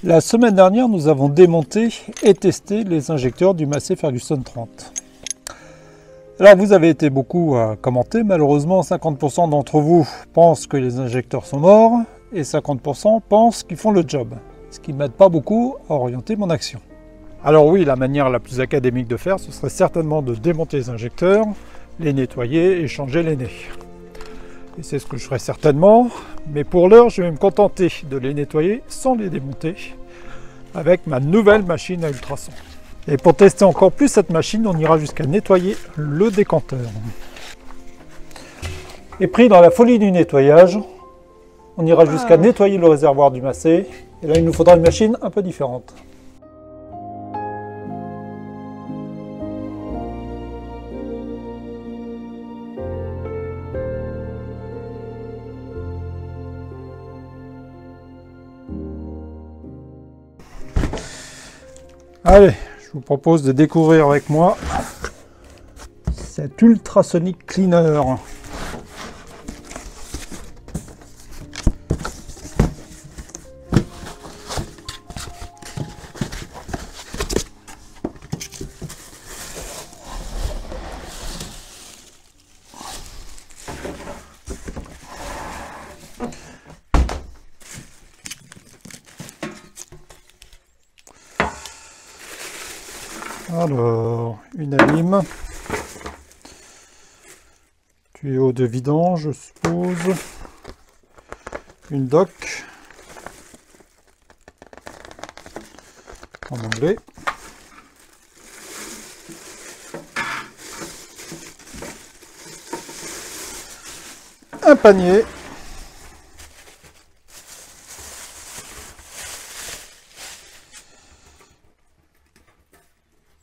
La semaine dernière, nous avons démonté et testé les injecteurs du Massey Ferguson 30. Alors vous avez été beaucoup à commenter, malheureusement 50% d'entre vous pensent que les injecteurs sont morts et 50% pensent qu'ils font le job, ce qui ne m'aide pas beaucoup à orienter mon action. Alors oui, la manière la plus académique de faire, ce serait certainement de démonter les injecteurs, les nettoyer et changer les nez. Et c'est ce que je ferai certainement, mais pour l'heure, je vais me contenter de les nettoyer sans les démonter avec ma nouvelle machine à ultrasons. Et pour tester encore plus cette machine, on ira jusqu'à nettoyer le décanteur. Et pris dans la folie du nettoyage, on ira jusqu'à nettoyer le réservoir du Massey. Et là, il nous faudra une machine un peu différente. Allez, je vous propose de découvrir avec moi cet ultrasonic cleaner. Alors, une lime, tuyau de vidange, je suppose, une doc, en anglais, un panier,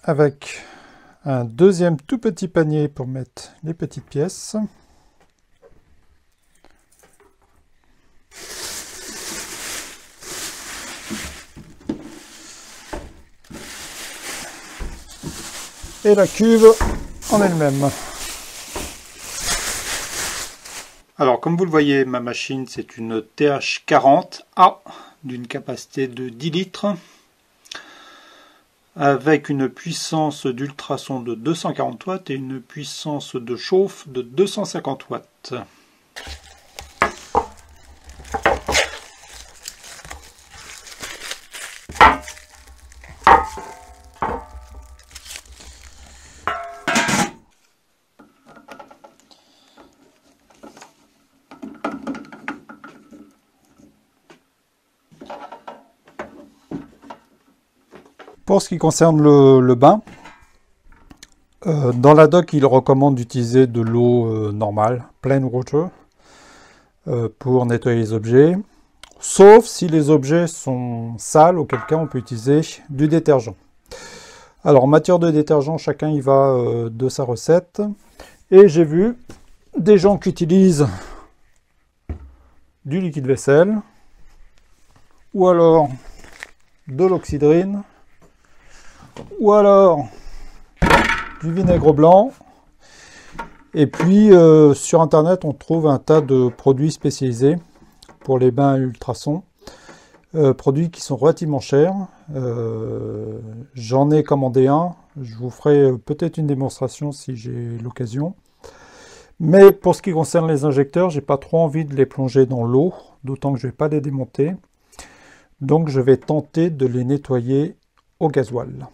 avec un deuxième tout petit panier pour mettre les petites pièces. Et la cuve en elle-même. Alors comme vous le voyez, ma machine c'est une TH40A d'une capacité de 10 litres. Avec une puissance d'ultrason de 240 watts et une puissance de chauffe de 250 watts. Pour ce qui concerne le bain, dans la doc, il recommande d'utiliser de l'eau normale, plain water, pour nettoyer les objets, sauf si les objets sont sales, auquel cas on peut utiliser du détergent. Alors en matière de détergent, chacun y va de sa recette, et j'ai vu des gens qui utilisent du liquide vaisselle, ou alors de l'oxydrine, ou alors du vinaigre blanc. Et puis sur internet on trouve un tas de produits spécialisés pour les bains à ultrasons, produits qui sont relativement chers. J'en ai commandé un, je vous ferai peut-être une démonstration si j'ai l'occasion. Mais pour ce qui concerne les injecteurs, j'ai pas trop envie de les plonger dans l'eau, d'autant que je vais pas les démonter. Donc je vais tenter de les nettoyer au gasoil.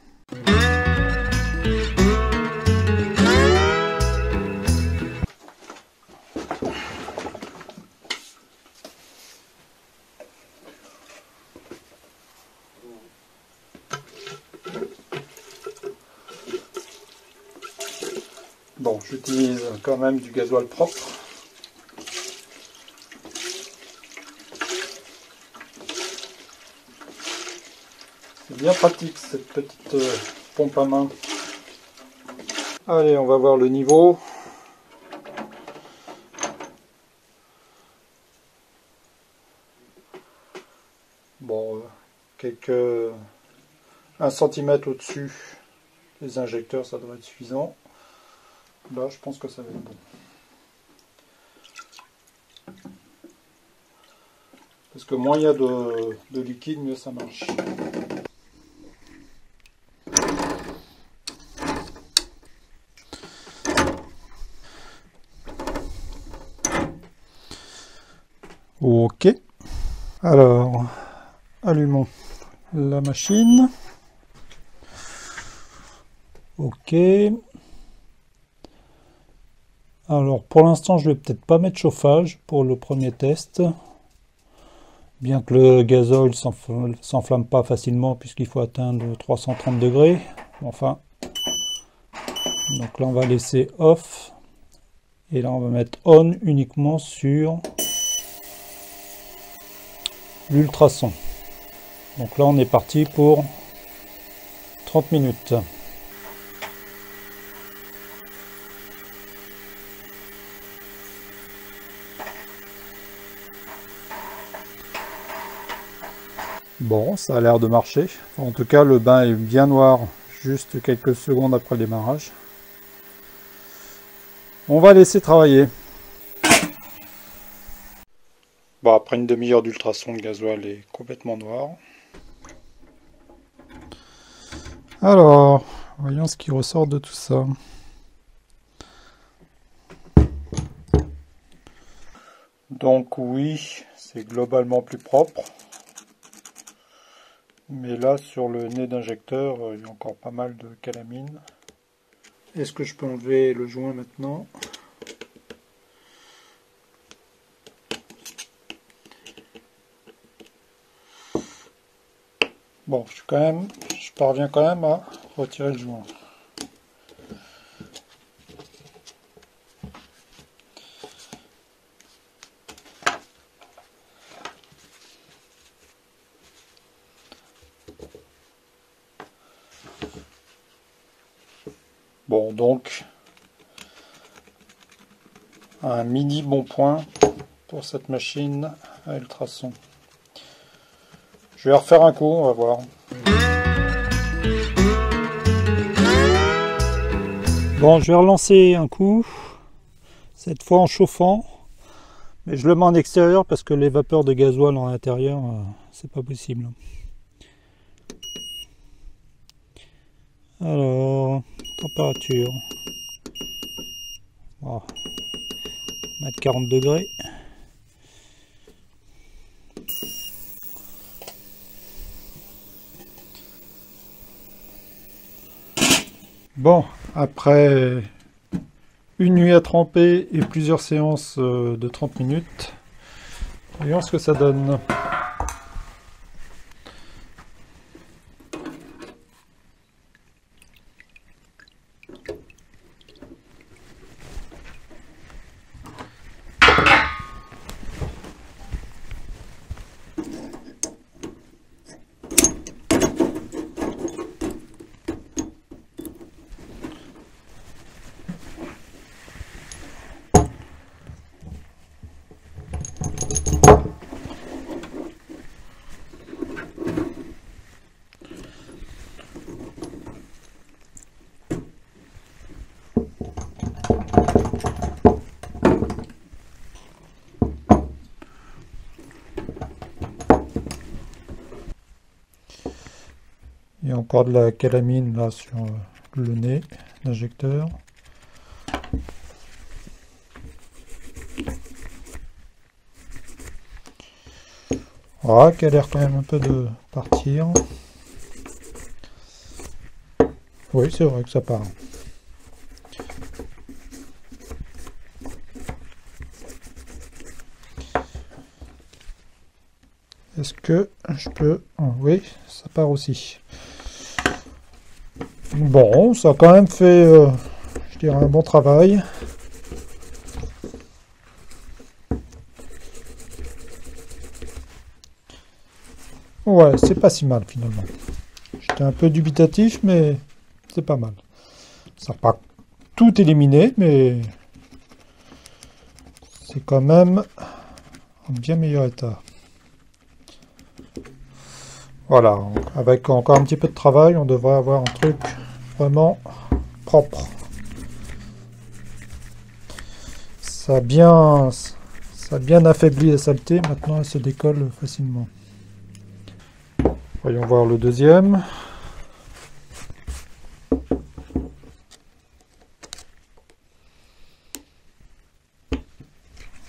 Bon, j'utilise quand même du gasoil propre. C'est bien pratique cette petite pompe à main. Allez, on va voir le niveau. Bon, quelques 1 cm au-dessus des injecteurs, ça devrait être suffisant. Là, je pense que ça va être bon. Parce que moins il y a de liquide, mieux ça marche. Ok. Alors, allumons la machine. Ok. Alors, pour l'instant, je vais peut-être pas mettre chauffage pour le premier test. Bien que le gazole s'enflamme pas facilement puisqu'il faut atteindre 330 degrés. Enfin, donc là, on va laisser off. Et là, on va mettre on uniquement sur l'ultrason. Donc là, on est parti pour 30 minutes. Bon, ça a l'air de marcher. Enfin, en tout cas, le bain est bien noir juste quelques secondes après le démarrage. On va laisser travailler. Bon, après une demi-heure d'ultrason, le gasoil est complètement noir. Alors, voyons ce qui ressort de tout ça. Donc oui, c'est globalement plus propre. Mais là, sur le nez d'injecteur, il y a encore pas mal de calamine. Est-ce que je peux enlever le joint maintenant? Bon, je parviens quand même à retirer le joint. Bon, donc, un mini bon point pour cette machine à ultrason. Je vais refaire un coup, on va voir. Bon, je vais relancer un coup, cette fois en chauffant, mais je le mets en extérieur parce que les vapeurs de gasoil en intérieur, c'est pas possible. Alors, température, oh, mettre 40 degrés. Bon, après une nuit à tremper et plusieurs séances de 30 minutes, voyons ce que ça donne. Il y a encore de la calamine là sur le nez d'injecteur. Voilà, qui a l'air quand même un peu de partir. Oui, c'est vrai que ça part. Est-ce que je peux... Oh, oui, ça part aussi. Bon, ça a quand même fait, je dirais, un bon travail. Ouais, c'est pas si mal finalement. J'étais un peu dubitatif, mais c'est pas mal. Ça n'a pas tout éliminé, mais c'est quand même en bien meilleur état. Voilà, avec encore un petit peu de travail, on devrait avoir un truc vraiment propre. Ça Ça a bien affaibli la saleté, maintenant elle se décolle facilement. Voyons voir le deuxième.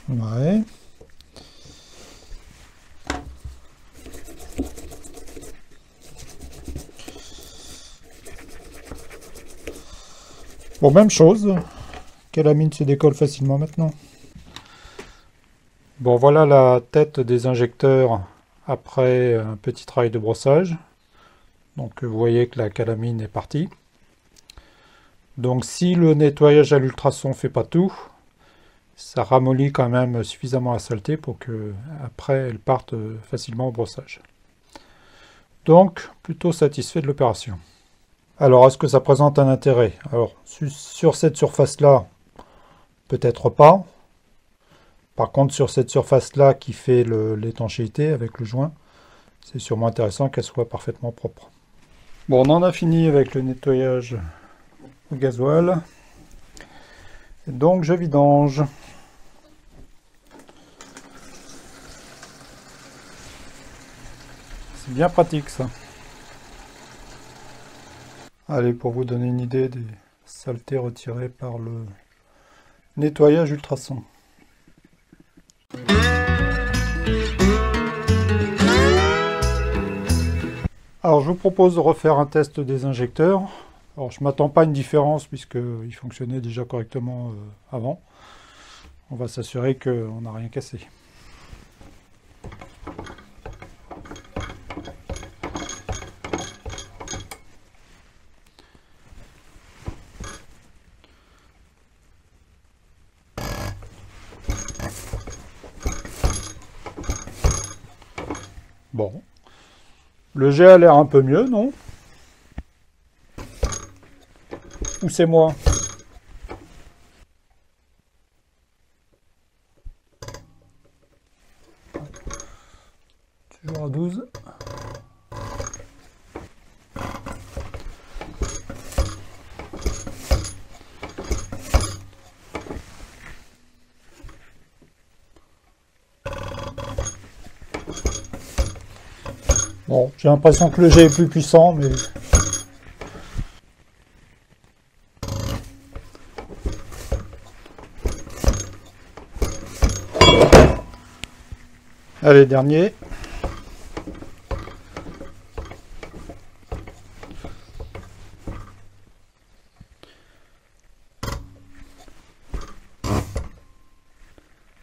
Ouais. Bon, même chose. Calamine se décolle facilement maintenant. Bon, voilà la tête des injecteurs après un petit travail de brossage. Donc vous voyez que la calamine est partie. Donc si le nettoyage à l'ultrason ne fait pas tout, ça ramollit quand même suffisamment la saleté pour que après elle parte facilement au brossage. Donc plutôt satisfait de l'opération. Alors est-ce que ça présente un intérêt? Alors sur cette surface là, peut-être pas. Par contre sur cette surface là qui fait l'étanchéité avec le joint, c'est sûrement intéressant qu'elle soit parfaitement propre. Bon, on en a fini avec le nettoyage au gasoil. Et donc je vidange. C'est bien pratique ça. Allez, pour vous donner une idée des saletés retirées par le nettoyage ultrason. Alors je vous propose de refaire un test des injecteurs. Alors je ne m'attends pas à une différence puisqu'ils fonctionnaient déjà correctement avant. On va s'assurer qu'on n'a rien cassé. Bon. Le jet a l'air un peu mieux, non? Ou c'est moi? Toujours à 12. Bon, j'ai l'impression que le jet est plus puissant, mais... Allez, dernier.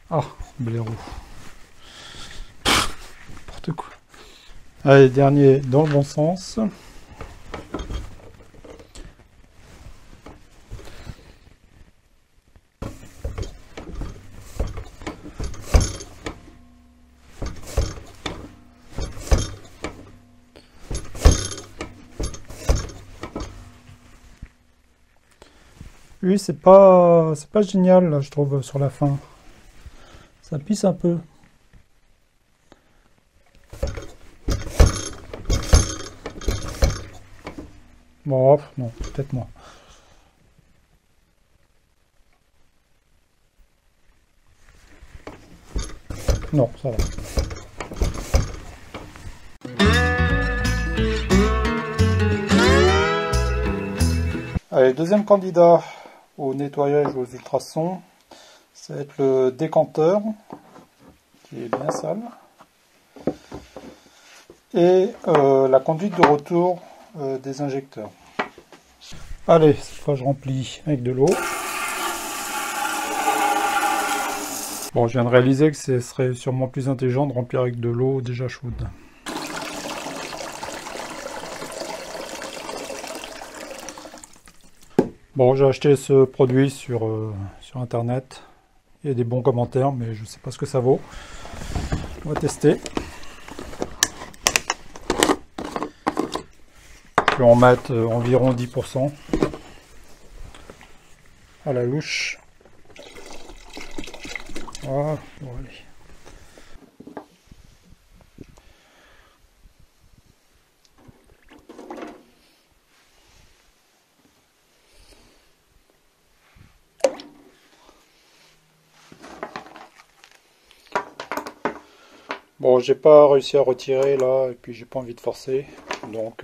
Ah, blaireau. N'importe quoi. Allez, dernier dans le bon sens. Oui, c'est pas génial, là, je trouve, sur la fin. Ça pisse un peu. Bon, non, peut-être moi. Non, ça va. Allez, deuxième candidat au nettoyage aux ultrasons, ça va être le décanteur, qui est bien sale, et la conduite de retour des injecteurs. Allez, cette fois je remplis avec de l'eau. Bon, je viens de réaliser que ce serait sûrement plus intelligent de remplir avec de l'eau déjà chaude. Bon, j'ai acheté ce produit sur internet. Il y a des bons commentaires, mais je ne sais pas ce que ça vaut. On va tester. Je vais en mettre environ 10% à la louche. Voilà, bon, allez. Bon, j'ai pas réussi à retirer là, et puis j'ai pas envie de forcer, donc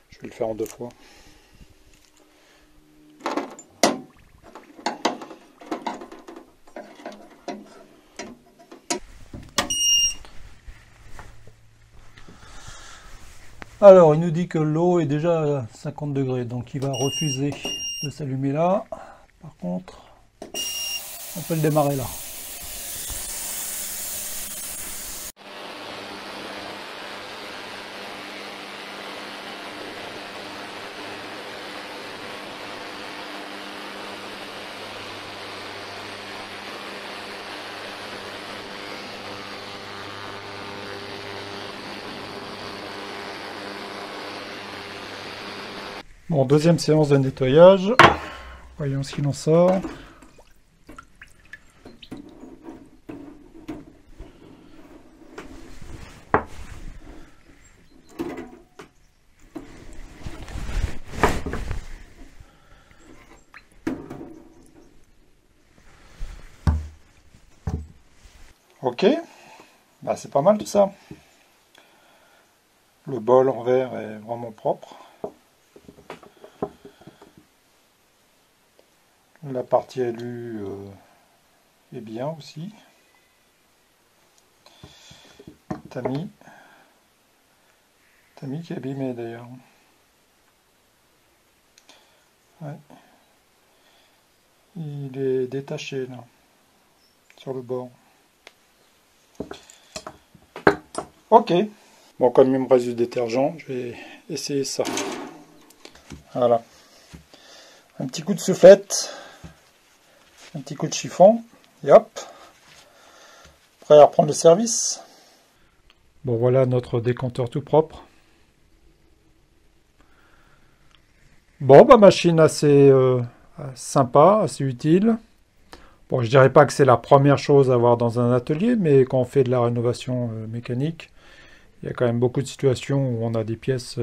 je vais le faire en 2 fois. Alors, il nous dit que l'eau est déjà à 50 degrés, donc il va refuser de s'allumer là. Par contre, on peut le démarrer là. Bon, deuxième séance de nettoyage. Voyons ce qu'il en sort. Ok, bah, c'est pas mal tout ça. Le bol en verre est vraiment propre. La partie alu est bien aussi. Tamis qui est abîmé d'ailleurs. Ouais. Il est détaché là, sur le bord. Ok. Bon, comme il me reste du détergent, je vais essayer ça. Voilà. Un petit coup de soufflette. Un petit coup de chiffon, et hop, prêt à reprendre le service. Bon, voilà notre décanteur tout propre. Bon, bah, machine assez sympa, assez utile. Bon, je dirais pas que c'est la première chose à avoir dans un atelier, mais quand on fait de la rénovation mécanique, il y a quand même beaucoup de situations où on a des pièces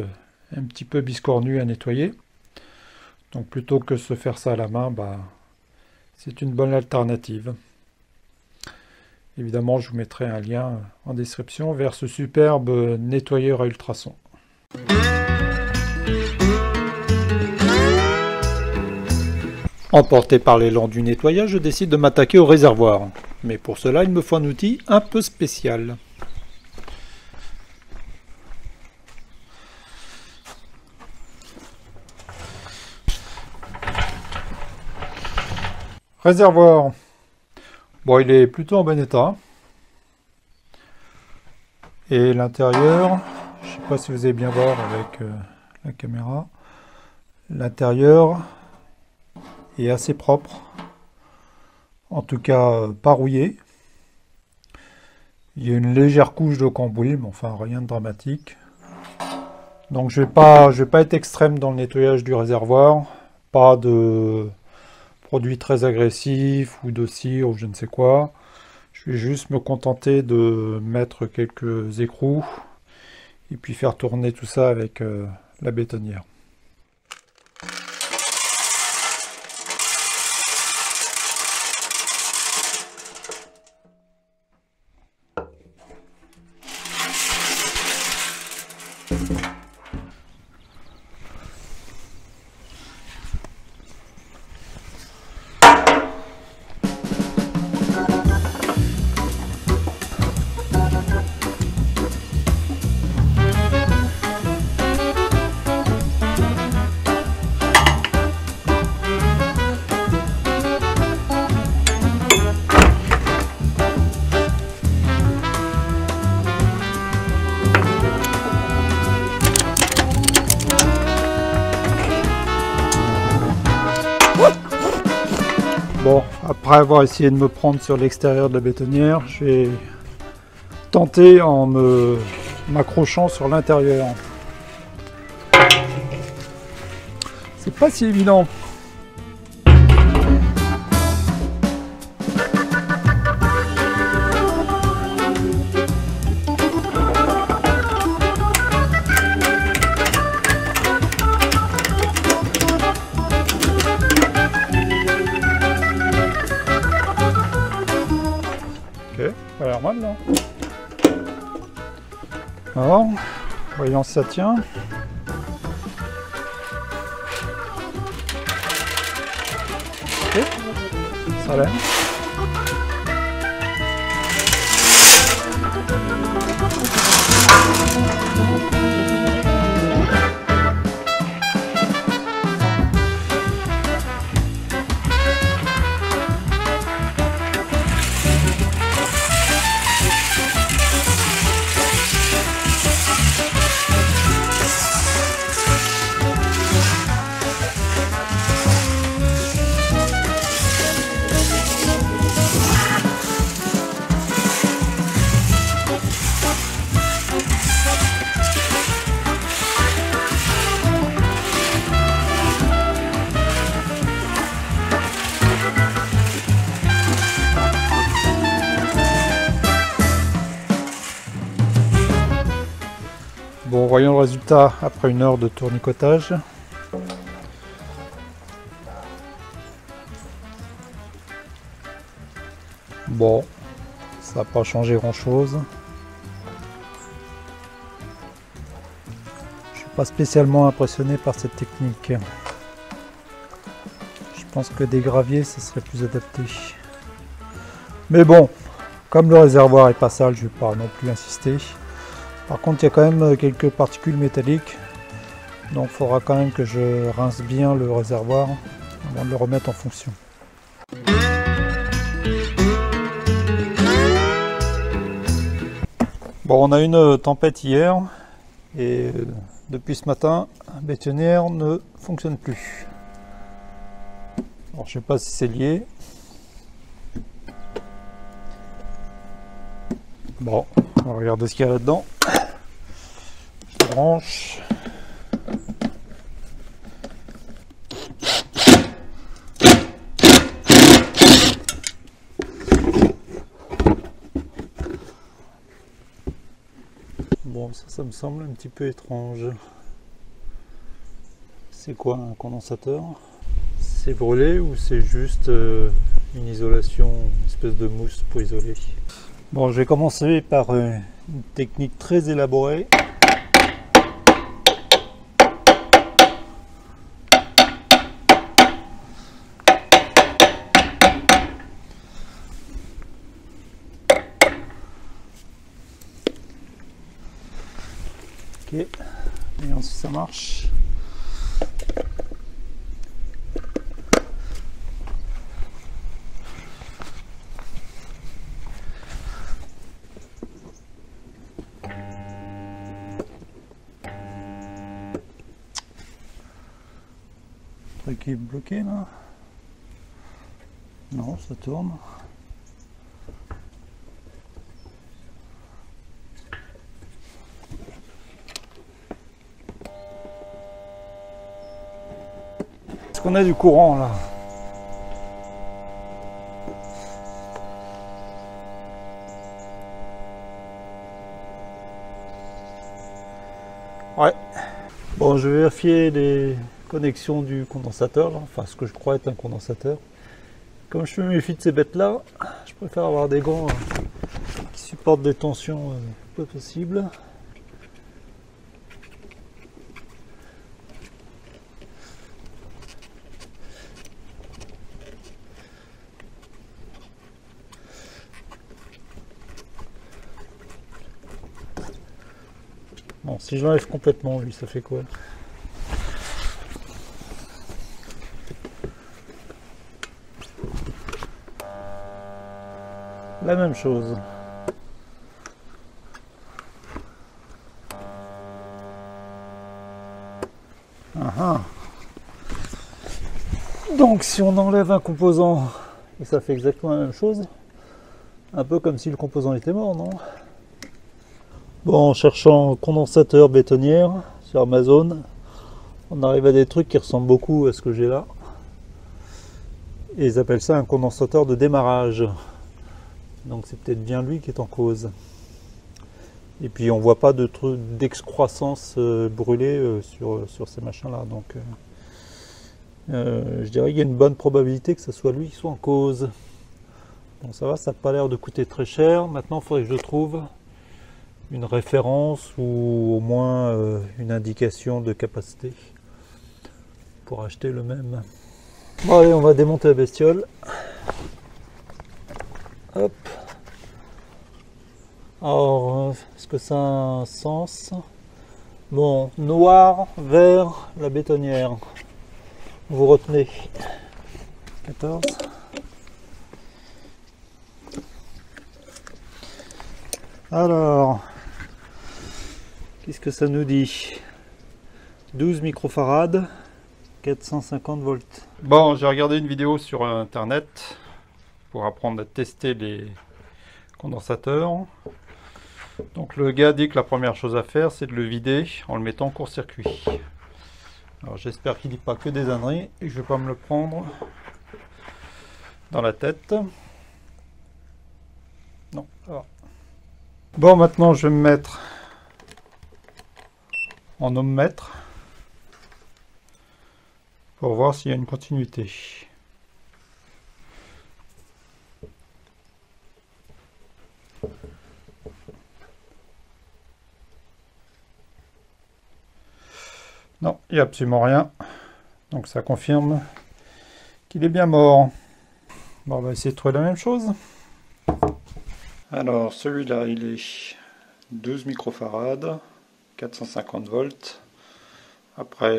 un petit peu biscornues à nettoyer. Donc plutôt que se faire ça à la main, bah, c'est une bonne alternative. Évidemment, je vous mettrai un lien en description vers ce superbe nettoyeur à ultrasons. Emporté par l'élan du nettoyage, je décide de m'attaquer au réservoir. Mais pour cela, il me faut un outil un peu spécial. Réservoir. Bon, il est plutôt en bon état. Et l'intérieur, je ne sais pas si vous allez bien voir avec la caméra. L'intérieur est assez propre. En tout cas, pas rouillé. Il y a une légère couche de cambouis, mais enfin rien de dramatique. Donc je vais pas être extrême dans le nettoyage du réservoir. Pas de produits très agressifs ou de cire ou je ne sais quoi. Je vais juste me contenter de mettre quelques écrous et puis faire tourner tout ça avec la bétonnière. Bon, après avoir essayé de me prendre sur l'extérieur de la bétonnière, j'ai tenté en m'accrochant sur l'intérieur. C'est pas si évident. Ok, pas l'air mal là. Alors, voyons si ça tient. Ok, ça l'aime. Bon, voyons le résultat après 1 heure de tournicotage. Bon, ça n'a pas changé grand chose. Je suis pas spécialement impressionné par cette technique. Je pense que des graviers, ça serait plus adapté. Mais bon, comme le réservoir est pas sale, je ne vais pas non plus insister. Par contre, il y a quand même quelques particules métalliques, donc il faudra quand même que je rince bien le réservoir avant de le remettre en fonction. Bon, on a eu une tempête hier et depuis ce matin, la bétonnière ne fonctionne plus. Alors, je ne sais pas si c'est lié. Bon, on va regarder ce qu'il y a là-dedans. Je branche. Bon, ça me semble un petit peu étrange. C'est quoi un condensateur? C'est brûlé ou c'est juste une isolation, une espèce de mousse pour isoler? Bon, je vais commencer par une technique très élaborée. Ok, voyons si ça marche. Le truc qui est bloqué là? Non, ça tourne. Est-ce qu'on a du courant là? Ouais. Bon, je vais vérifier les connexion du condensateur, enfin ce que je crois être un condensateur. Comme je me méfie de ces bêtes là, je préfère avoir des gants qui supportent des tensions pas possibles. Bon, si je l'enlève complètement, lui, ça fait quoi? La même chose. Donc si on enlève un composant, et ça fait exactement la même chose, un peu comme si le composant était mort, non? Bon, en cherchant condensateur bétonnière sur Amazon, on arrive à des trucs qui ressemblent beaucoup à ce que j'ai là. Et ils appellent ça un condensateur de démarrage. Donc c'est peut-être bien lui qui est en cause. Et puis on voit pas de truc d'excroissance brûlée sur ces machins là. Donc je dirais qu'il y a une bonne probabilité que ce soit lui qui soit en cause. Bon, ça va, ça n'a pas l'air de coûter très cher. Maintenant il faudrait que je trouve une référence ou au moins une indication de capacité pour acheter le même. Bon allez, on va démonter la bestiole. Hop. Alors, est-ce que ça a un sens? Bon, noir, vert, la bétonnière. Vous retenez. 14. Alors, qu'est-ce que ça nous dit? 12 microfarad, 450 volts. Bon, j'ai regardé une vidéo sur internet pour apprendre à tester les condensateurs. Donc le gars dit que la première chose à faire, c'est de le vider en le mettant en court-circuit. Alors j'espère qu'il ne dit pas que des âneries et que je ne vais pas me le prendre dans la tête. Non, ça va. Bon, maintenant je vais me mettre en ohmmètre pour voir s'il y a une continuité. Non, il n'y a absolument rien. Donc ça confirme qu'il est bien mort. Bon, on va essayer de trouver la même chose. Alors celui-là, il est 12 microfarad, 450 volts. Après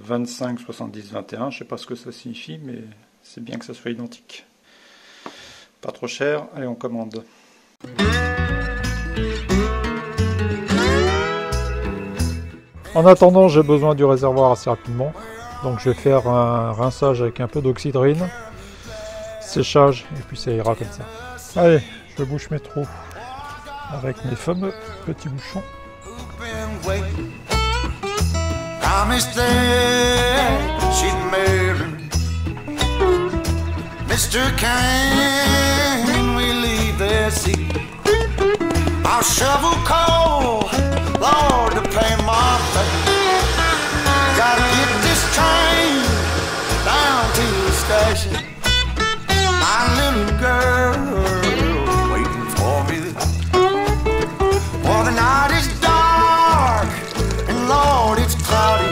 25, 70, 21, je ne sais pas ce que ça signifie, mais c'est bien que ça soit identique. Pas trop cher, allez on commande. En attendant, j'ai besoin du réservoir assez rapidement, donc je vais faire un rinçage avec un peu d'oxydrine, séchage, et puis ça ira comme ça. Allez, je bouche mes trous avec mes fameux petits bouchons. Lord, to pay my fare. Gotta get this train down to the station. My little girl waiting for me. Well, the night is dark and Lord, it's cloudy.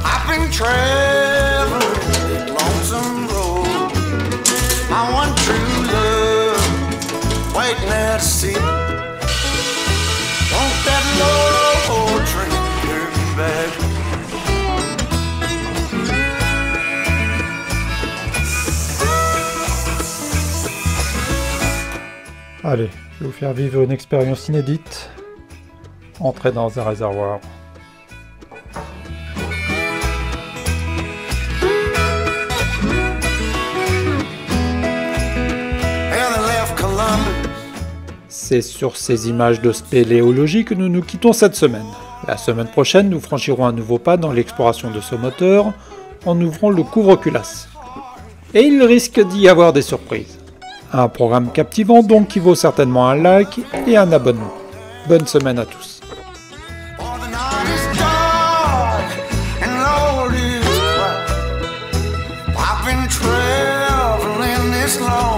I've been traveling that lonesome road. My one true love waiting at sea. Allez, je vais vous faire vivre une expérience inédite. Entrez dans un réservoir. C'est sur ces images de spéléologie que nous nous quittons cette semaine. La semaine prochaine, nous franchirons un nouveau pas dans l'exploration de ce moteur en ouvrant le couvre-culasse. Et il risque d'y avoir des surprises. Un programme captivant donc qui vaut certainement un like et un abonnement. Bonne semaine à tous. Long